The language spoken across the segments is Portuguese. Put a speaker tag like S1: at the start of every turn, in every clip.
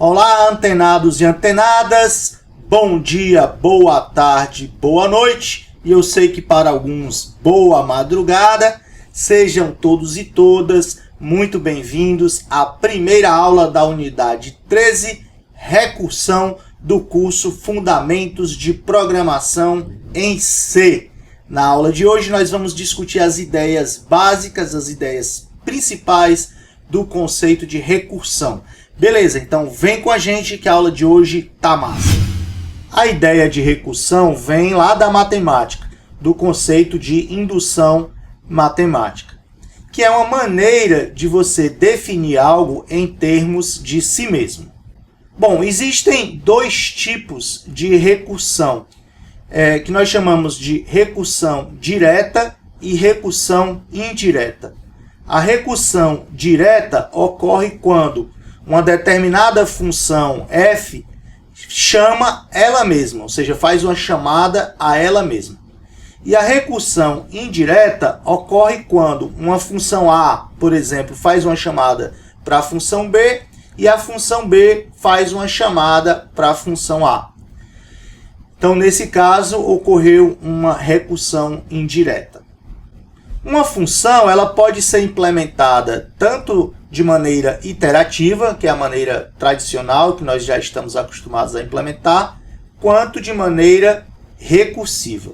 S1: Olá, antenados e antenadas, bom dia, boa tarde, boa noite, e eu sei que para alguns, boa madrugada. Sejam todos e todas muito bem-vindos à primeira aula da unidade 13, recursão do curso Fundamentos de Programação em C. Na aula de hoje nós vamos discutir as ideias básicas, as ideias principais do conceito de recursão. Beleza, então vem com a gente que a aula de hoje tá massa. A ideia de recursão vem lá da matemática, do conceito de indução matemática, que é uma maneira de você definir algo em termos de si mesmo. Bom, existem dois tipos de recursão, que nós chamamos de recursão direta e recursão indireta. A recursão direta ocorre quando uma determinada função f chama ela mesma, ou seja, faz uma chamada a ela mesma. E a recursão indireta ocorre quando uma função a, por exemplo, faz uma chamada para a função b e a função b faz uma chamada para a função a. Então, nesse caso, ocorreu uma recursão indireta. Uma função ela pode ser implementada tanto de maneira iterativa, que é a maneira tradicional que nós já estamos acostumados a implementar, quanto de maneira recursiva.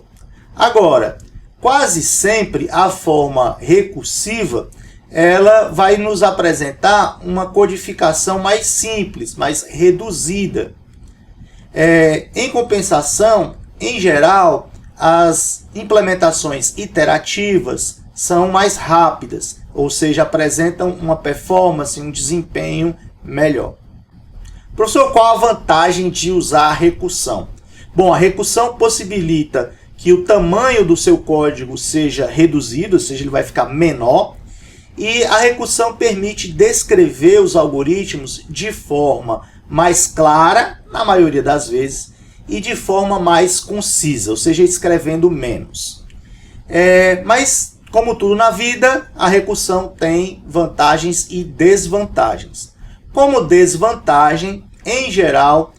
S1: Agora, quase sempre a forma recursiva ela vai nos apresentar uma codificação mais simples, mais reduzida. Em compensação, em geral, as implementações iterativas são mais rápidas, ou seja, apresentam uma performance, um desempenho melhor. Professor, qual a vantagem de usar a recursão? Bom, a recursão possibilita que o tamanho do seu código seja reduzido, ou seja, ele vai ficar menor, e a recursão permite descrever os algoritmos de forma mais clara, na maioria das vezes, e de forma mais concisa, ou seja, escrevendo menos. Mas, como tudo na vida, a recursão tem vantagens e desvantagens. Como desvantagem, em geral,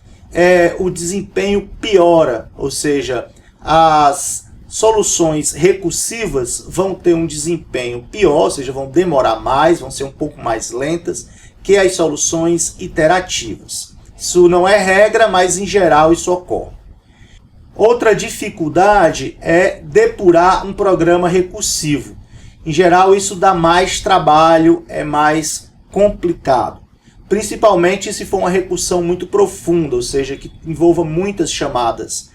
S1: o desempenho piora, ou seja, as soluções recursivas vão ter um desempenho pior, ou seja, vão demorar mais, vão ser um pouco mais lentas que as soluções iterativas. Isso não é regra, mas em geral isso ocorre. Outra dificuldade é depurar um programa recursivo. Em geral isso dá mais trabalho, é mais complicado. Principalmente se for uma recursão muito profunda, ou seja, que envolva muitas chamadas.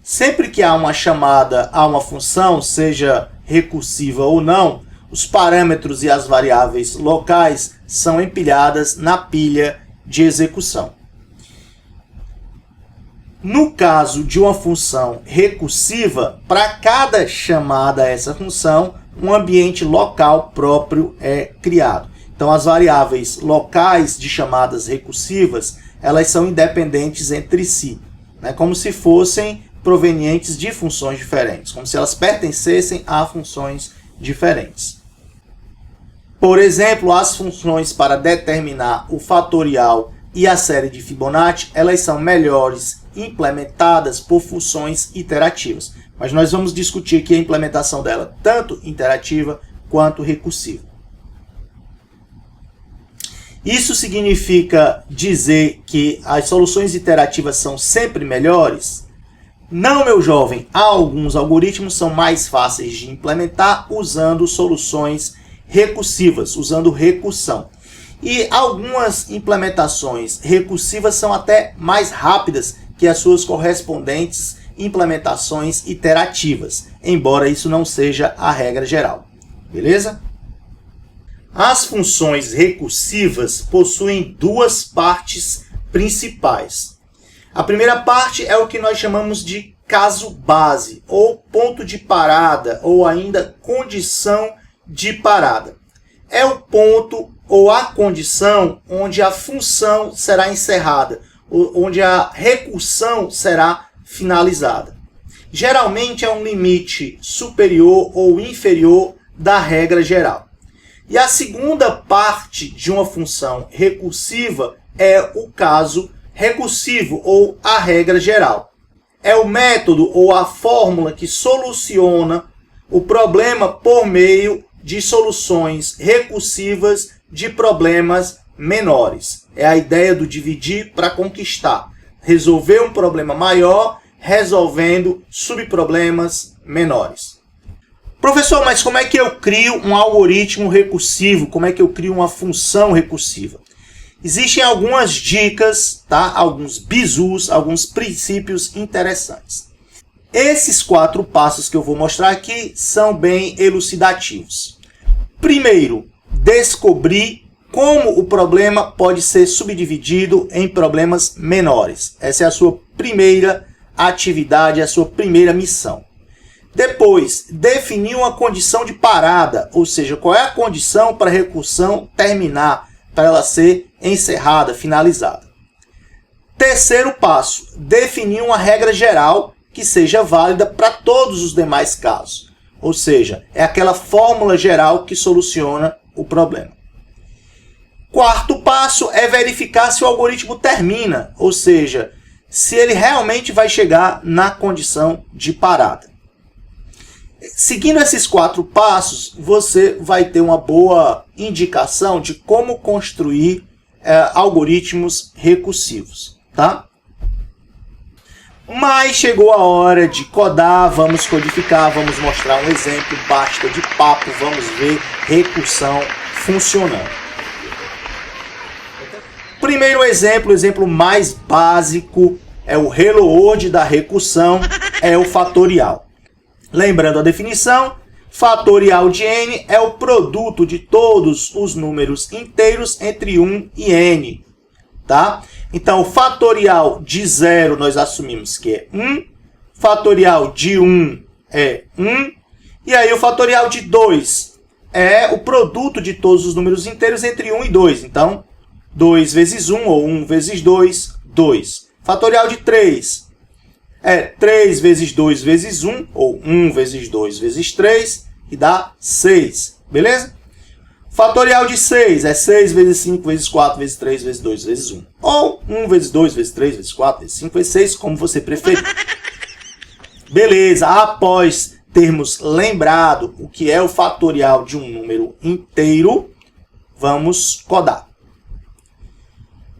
S1: Sempre que há uma chamada a uma função, seja recursiva ou não, os parâmetros e as variáveis locais são empilhadas na pilha de execução. No caso de uma função recursiva, para cada chamada a essa função, um ambiente local próprio é criado. Então, as variáveis locais de chamadas recursivas, elas são independentes entre si, né? Como se fossem provenientes de funções diferentes, como se elas pertencessem a funções diferentes. Por exemplo, as funções para determinar o fatorial e a série de Fibonacci, elas são melhores implementadas por funções iterativas. Mas nós vamos discutir aqui a implementação dela, tanto interativa quanto recursiva. Isso significa dizer que as soluções iterativas são sempre melhores? Não, meu jovem, alguns algoritmos são mais fáceis de implementar usando soluções recursivas, usando recursão. E algumas implementações recursivas são até mais rápidas que as suas correspondentes implementações iterativas, embora isso não seja a regra geral. Beleza? As funções recursivas possuem duas partes principais. A primeira parte é o que nós chamamos de caso base, ou ponto de parada, ou ainda condição de parada. É o ponto ou a condição onde a função será encerrada, onde a recursão será finalizada. Geralmente é um limite superior ou inferior da regra geral. E a segunda parte de uma função recursiva é o caso recursivo ou a regra geral. É o método ou a fórmula que soluciona o problema por meio de soluções recursivas de problemas menores. É a ideia do dividir para conquistar. Resolver um problema maior resolvendo subproblemas menores. Professor, mas como é que eu crio um algoritmo recursivo? Como é que eu crio uma função recursiva? Existem algumas dicas, tá? Alguns bizus, alguns princípios interessantes. Esses 4 passos que eu vou mostrar aqui são bem elucidativos. Primeiro, descobrir como o problema pode ser subdividido em problemas menores. Essa é a sua primeira atividade, a sua primeira missão. Depois, definir uma condição de parada, ou seja, qual é a condição para a recursão terminar, para ela ser encerrada, finalizada. Terceiro passo, definir uma regra geral que seja válida para todos os demais casos. Ou seja, é aquela fórmula geral que soluciona o problema. Quarto passo é verificar se o algoritmo termina, ou seja, se ele realmente vai chegar na condição de parada. Seguindo esses 4 passos, você vai ter uma boa indicação de como construir algoritmos recursivos, tá? Mas chegou a hora de codar, vamos codificar, vamos mostrar um exemplo, basta de papo, vamos ver recursão funcionando. Primeiro exemplo, o exemplo mais básico, é o Hello World da recursão, é o fatorial. Lembrando a definição, fatorial de n é o produto de todos os números inteiros entre 1 e n. Tá? Então, o fatorial de 0 nós assumimos que é 1, fatorial de 1 é 1, e aí o fatorial de 2 é o produto de todos os números inteiros entre 1 e 2. Então, 2 vezes 1 ou 1 vezes 2, 2. Fatorial de 3 é 3 vezes 2 vezes 1, ou 1 vezes 2 vezes 3, e dá 6. Beleza? Fatorial de 6 é 6 vezes 5 vezes 4 vezes 3 vezes 2 vezes 1. Ou 1 vezes 2 vezes 3 vezes 4 vezes 5 vezes 6, como você preferir. Beleza, após termos lembrado o que é o fatorial de um número inteiro, vamos codar.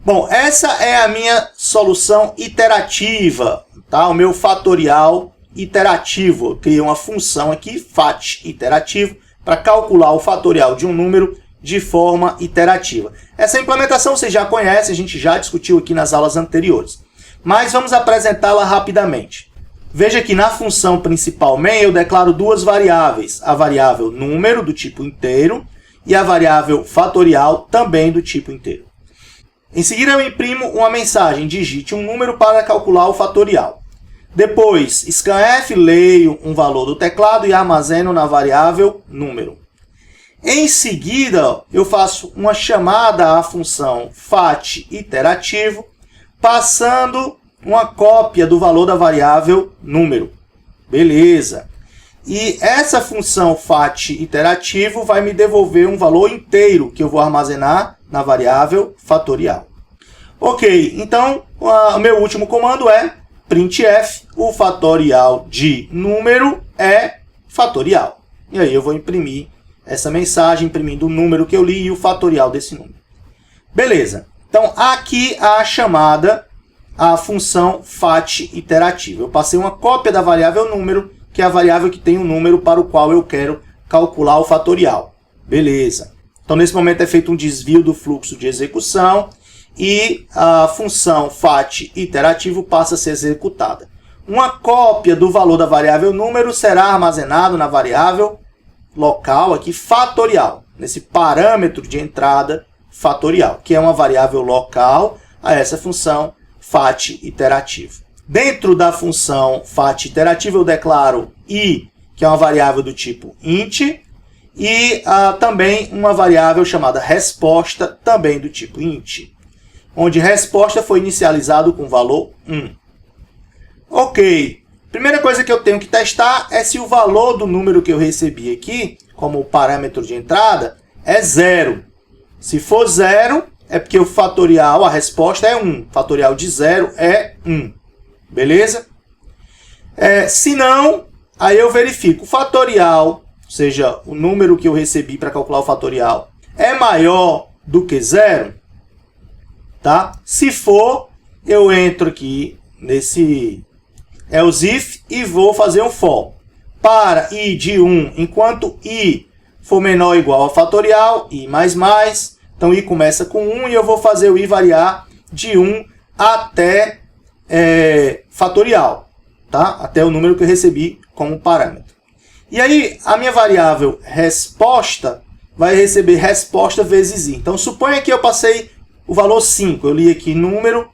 S1: Bom, essa é a minha solução iterativa, tá? O meu fatorial iterativo. Eu criei uma função aqui, fat iterativo, para calcular o fatorial de um número de forma iterativa. Essa implementação vocês já conhecem, a gente já discutiu aqui nas aulas anteriores. Mas vamos apresentá-la rapidamente. Veja que na função principal main eu declaro 2 variáveis. A variável número, do tipo inteiro, e a variável fatorial, também do tipo inteiro. Em seguida eu imprimo uma mensagem, digite um número para calcular o fatorial. Depois, scanf, leio um valor do teclado e armazeno na variável número. Em seguida, eu faço uma chamada à função fat iterativo, passando uma cópia do valor da variável número. Beleza. E essa função fat iterativo vai me devolver um valor inteiro que eu vou armazenar na variável fatorial. Ok, então o meu último comando é printf, o fatorial de número é fatorial. E aí eu vou imprimir essa mensagem, imprimindo o número que eu li e o fatorial desse número. Beleza, então aqui a chamada à função fat iterativa. Eu passei uma cópia da variável número, que é a variável que tem o número para o qual eu quero calcular o fatorial. Beleza. Então, nesse momento é feito um desvio do fluxo de execução e a função fat iterativo passa a ser executada. Uma cópia do valor da variável número será armazenado na variável local, aqui, fatorial, nesse parâmetro de entrada fatorial, que é uma variável local a essa função fat iterativo. Dentro da função fat iterativo eu declaro i, que é uma variável do tipo int, e também uma variável chamada resposta, também do tipo int, onde resposta foi inicializado com o valor 1. Ok, primeira coisa que eu tenho que testar é se o valor do número que eu recebi aqui, como parâmetro de entrada, é 0. Se for 0, é porque o fatorial, a resposta é 1. Fatorial de 0 é 1. Beleza? Se não, aí eu verifico o fatorial, ou seja, o número que eu recebi para calcular o fatorial, é maior do que 0. Tá? Se for, eu entro aqui nesse else if e vou fazer um for. Para i de 1, enquanto i for menor ou igual a fatorial, i mais mais, então i começa com 1 e eu vou fazer o i variar de 1 até fatorial, tá? Até o número que eu recebi como parâmetro. E aí, a minha variável resposta vai receber resposta vezes i. Então, suponha que eu passei o valor 5. Eu li aqui número,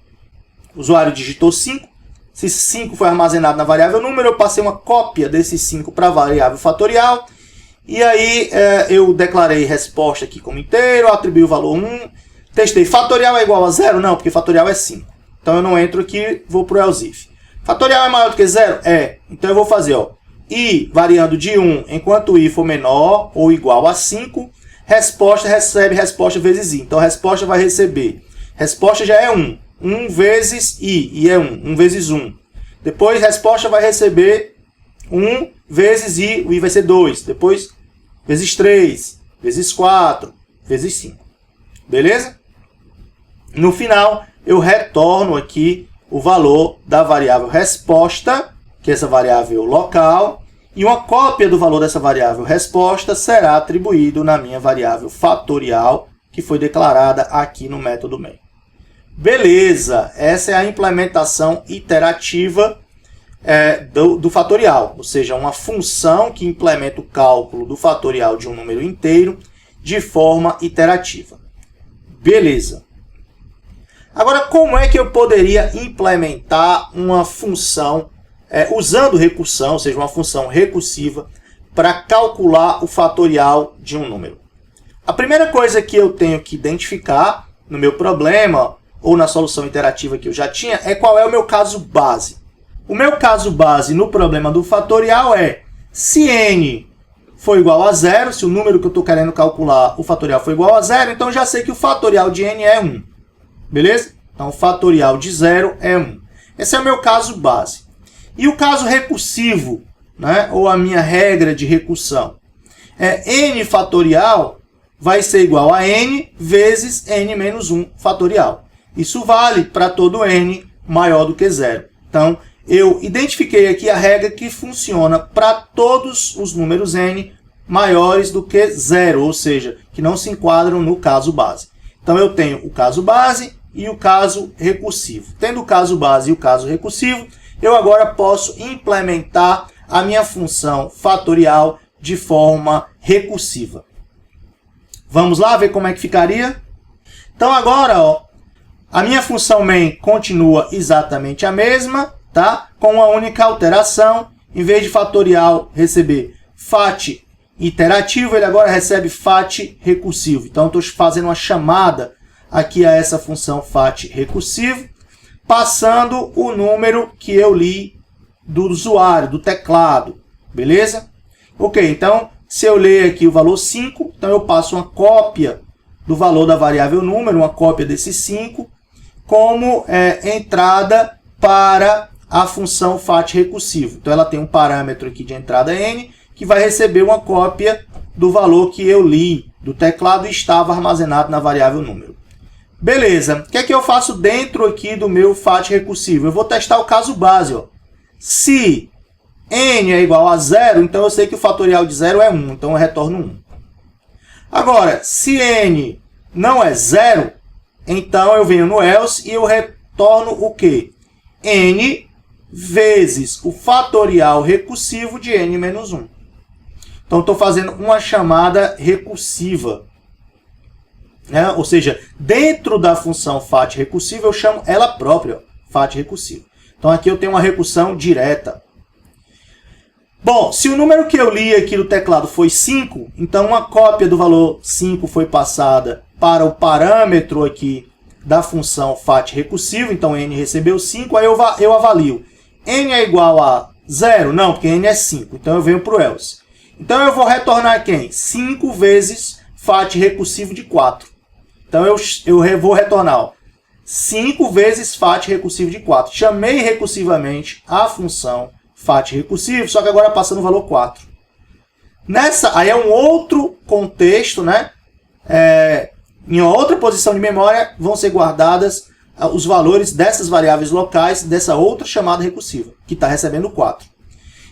S1: o usuário digitou 5. Se 5 foi armazenado na variável número, eu passei uma cópia desse 5 para a variável fatorial. E aí, eu declarei resposta aqui como inteiro, atribuí o valor 1. Testei, fatorial é igual a 0? Não, porque fatorial é 5. Então, eu não entro aqui, vou para o else if. Fatorial é maior do que 0? É. Então, eu vou fazer, ó, i variando de 1 enquanto i for menor ou igual a 5. Resposta recebe resposta vezes i. Então, a resposta vai receber. Resposta já é 1. 1 vezes i é 1. 1 vezes 1. Depois, resposta vai receber 1 vezes i, o i vai ser 2. Depois, vezes 3, vezes 4, vezes 5. Beleza? No final, eu retorno aqui o valor da variável resposta, que é essa variável local, e uma cópia do valor dessa variável resposta será atribuído na minha variável fatorial, que foi declarada aqui no método main. Beleza, essa é a implementação iterativa do fatorial, ou seja, uma função que implementa o cálculo do fatorial de um número inteiro de forma iterativa. Beleza. Agora, como é que eu poderia implementar uma função usando recursão, ou seja, uma função recursiva, para calcular o fatorial de um número? A primeira coisa que eu tenho que identificar no meu problema, ou na solução interativa que eu já tinha, é qual é o meu caso base. O meu caso base no problema do fatorial é se n for igual a 0, se o número que eu estou querendo calcular, o fatorial for igual a 0, então eu já sei que o fatorial de n é 1. Beleza? Então, o fatorial de 0 é 1. Esse é o meu caso base. E o caso recursivo, né, ou a minha regra de recursão, n fatorial vai ser igual a n vezes n menos 1 fatorial. Isso vale para todo n maior do que 0. Então, eu identifiquei aqui a regra que funciona para todos os números n maiores do que 0, ou seja, que não se enquadram no caso base. Então, eu tenho o caso base e o caso recursivo. Tendo o caso base e o caso recursivo, eu agora posso implementar a minha função fatorial de forma recursiva. Vamos lá ver como é que ficaria? Então, agora, ó, a minha função main continua exatamente a mesma, tá? Com uma única alteração. Em vez de fatorial receber fat iterativo, ele agora recebe fat recursivo. Então, estou fazendo uma chamada aqui a essa função fat recursivo, passando o número que eu li do usuário, do teclado. Beleza? Ok, então, se eu ler aqui o valor 5, então eu passo uma cópia do valor da variável número, uma cópia desse 5, como entrada para a função fat recursivo. Então, ela tem um parâmetro aqui de entrada n, que vai receber uma cópia do valor que eu li do teclado e estava armazenado na variável número. Beleza, o que é que eu faço dentro aqui do meu fat recursivo? Eu vou testar o caso base. Ó. Se n é igual a 0, então eu sei que o fatorial de 0 é 1, então eu retorno 1. Agora, se n não é 0, então eu venho no else e eu retorno o quê? N vezes o fatorial recursivo de n menos 1. Então, estou fazendo uma chamada recursiva. Né? Ou seja, dentro da função fat recursiva, eu chamo ela própria, fat recursivo. Então, aqui eu tenho uma recursão direta. Bom, se o número que eu li aqui no teclado foi 5, então uma cópia do valor 5 foi passada para o parâmetro aqui da função fat recursivo. Então, n recebeu 5, aí eu avalio. N é igual a 0? Não, porque n é 5. Então, eu venho para o else. Então, eu vou retornar quem? 5 vezes fat recursivo de 4. Então eu vou retornar, ó, 5 vezes FAT recursivo de 4. Chamei recursivamente a função FAT recursivo, só que agora passando o valor 4. Aí é um outro contexto, né? Em outra posição de memória vão ser guardadas os valores dessas variáveis locais dessa outra chamada recursiva, que está recebendo 4.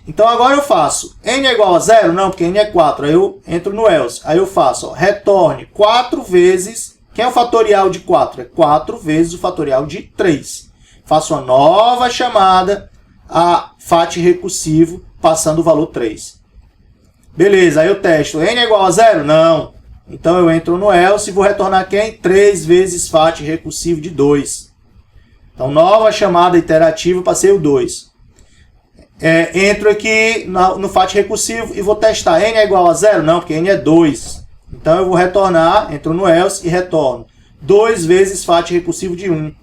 S1: Então agora eu faço n é igual a 0? Não, porque n é 4. Aí eu entro no else. Aí eu faço, ó, retorne 4 vezes... Quem é o fatorial de 4? É 4 vezes o fatorial de 3. Faço uma nova chamada a FAT recursivo, passando o valor 3. Beleza, aí eu testo. N é igual a 0? Não. Então eu entro no else e vou retornar quem? 3 vezes FAT recursivo de 2. Então, nova chamada iterativa, passei o 2. Entro aqui no FAT recursivo e vou testar. N é igual a 0? Não, porque N é 2. Então eu vou retornar, entro no else e retorno 2 vezes FAT recursivo de 1.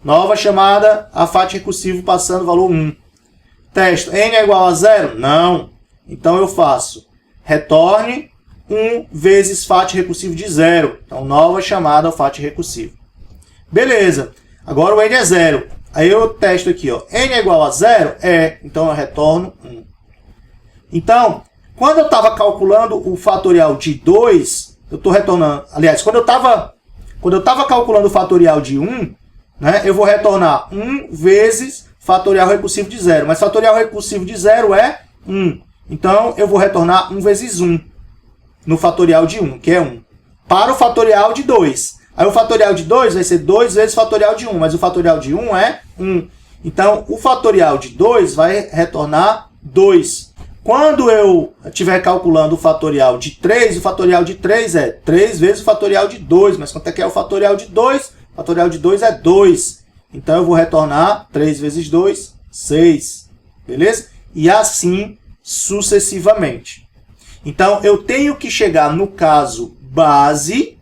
S1: Nova chamada a FAT recursivo passando o valor 1. Testo. N é igual a 0? Não. Então eu faço retorne 1 vezes FAT recursivo de 0. Então nova chamada ao FAT recursivo. Beleza. Agora o N é 0. Aí eu testo aqui, ó. N é igual a 0? Então eu retorno 1. Então, quando eu estava calculando o fatorial de 2, eu estou retornando... Aliás, quando eu estava calculando o fatorial de 1, né, eu vou retornar 1 vezes fatorial recursivo de 0. Mas fatorial recursivo de 0 é 1. Então, eu vou retornar 1 vezes 1 no fatorial de 1, que é 1. Para o fatorial de 2. Aí o fatorial de 2 vai ser 2 vezes o fatorial de 1, mas o fatorial de 1 é 1. Então, o fatorial de 2 vai retornar 2. Quando eu estiver calculando o fatorial de 3, o fatorial de 3 é 3 vezes o fatorial de 2. Mas quanto é que é o fatorial de 2? O fatorial de 2 é 2. Então, eu vou retornar 3 vezes 2, 6. Beleza? E assim sucessivamente. Então, eu tenho que chegar no caso base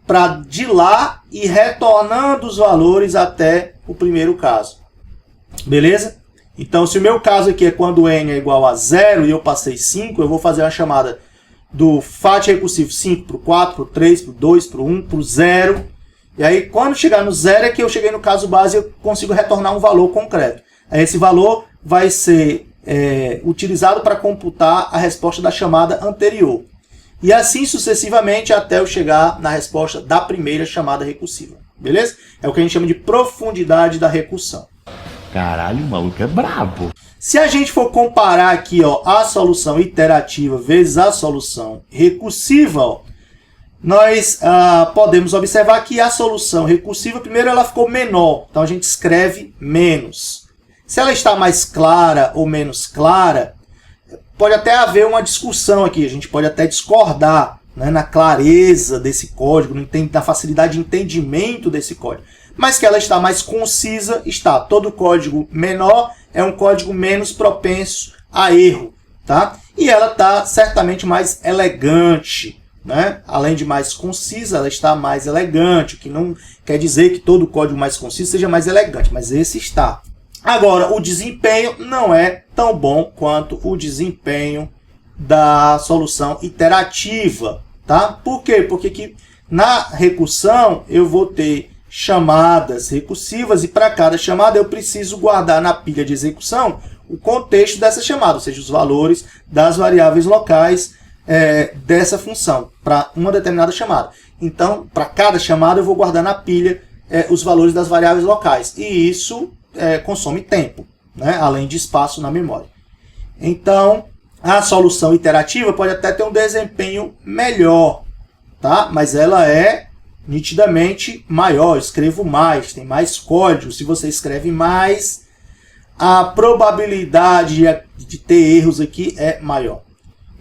S1: para de lá ir retornando os valores até o primeiro caso. Beleza? Então, se o meu caso aqui é quando n é igual a 0 e eu passei 5, eu vou fazer uma chamada do FAT recursivo 5 para o 4, para o 3, para o 2, para o 1, para o 0. E aí, quando chegar no 0 é que eu cheguei no caso base e eu consigo retornar um valor concreto. Aí, esse valor vai ser utilizado para computar a resposta da chamada anterior. E assim sucessivamente até eu chegar na resposta da primeira chamada recursiva. Beleza? É o que a gente chama de profundidade da recursão.
S2: Caralho, o maluco é brabo.
S1: Se a gente for comparar aqui, ó, a solução iterativa vezes a solução recursiva, ó, nós podemos observar que a solução recursiva, primeiro, ela ficou menor. Então, a gente escreve menos. Se ela está mais clara ou menos clara, pode até haver uma discussão aqui. A gente pode até discordar, né, na clareza desse código, na facilidade de entendimento desse código. Mas que ela está mais concisa, está. Todo código menor é um código menos propenso a erro, tá? E ela está certamente mais elegante, né? Além de mais concisa, ela está mais elegante, o que não quer dizer que todo código mais conciso seja mais elegante, mas esse está. Agora, o desempenho não é tão bom quanto o desempenho da solução iterativa, tá? Por quê? Porque aqui na recursão eu vou ter chamadas recursivas e para cada chamada eu preciso guardar na pilha de execução o contexto dessa chamada, ou seja, os valores das variáveis locais dessa função para uma determinada chamada. Então, para cada chamada eu vou guardar na pilha os valores das variáveis locais e isso consome tempo, né? Além de espaço na memória. Então, a solução iterativa pode até ter um desempenho melhor, tá? Mas ela é nitidamente maior, escrevo mais, tem mais código. Se você escreve mais, a probabilidade de ter erros aqui é maior.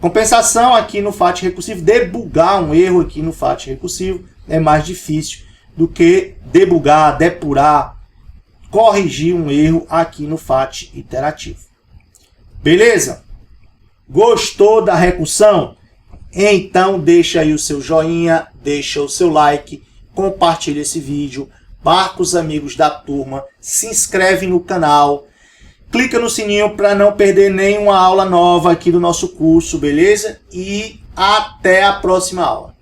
S1: Compensação aqui no FAT recursivo, debugar um erro aqui no FAT recursivo é mais difícil do que debugar, depurar, corrigir um erro aqui no FAT iterativo. Beleza? Gostou da recursão? Então deixa aí o seu joinha, deixa o seu like, compartilha esse vídeo, marca os amigos da turma, se inscreve no canal, clica no sininho para não perder nenhuma aula nova aqui do nosso curso, beleza? E até a próxima aula.